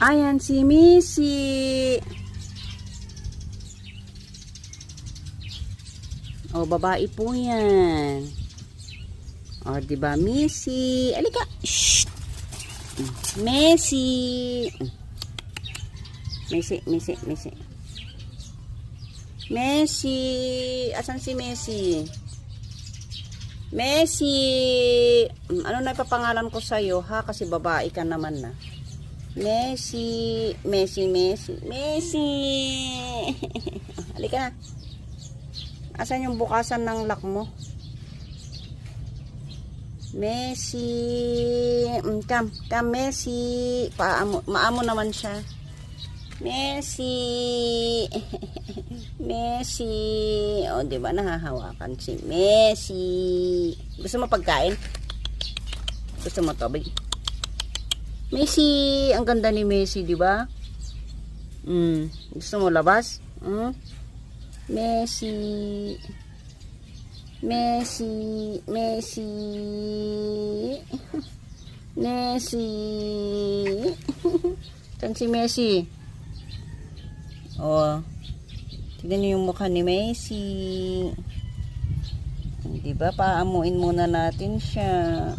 Ayan si Missy. O, babae po yan. O, diba, Missy? Alika. Shh! Missy. Missy, Missy, Missy. Missy. Asan si Missy? Missy. Ano na ipapangalan ko sa'yo, ha? Kasi babae ka naman na. Missy. Missy, Missy. Missy. Halika na. Asan yung bukasan ng lock mo? Missy. Come, Missy. Maamo naman siya. Missy. Missy. O, diba nahahawakan si Missy. Gusto mo pagkain? Gusto mo tubig? Missy. Ang ganda ni Missy, diba? Gusto mo labas? Missy. Missy. Missy. Missy. Saan si Missy? Oh. Tignan niyo yung mukha ni Missy. Diba? Paamuin muna natin siya.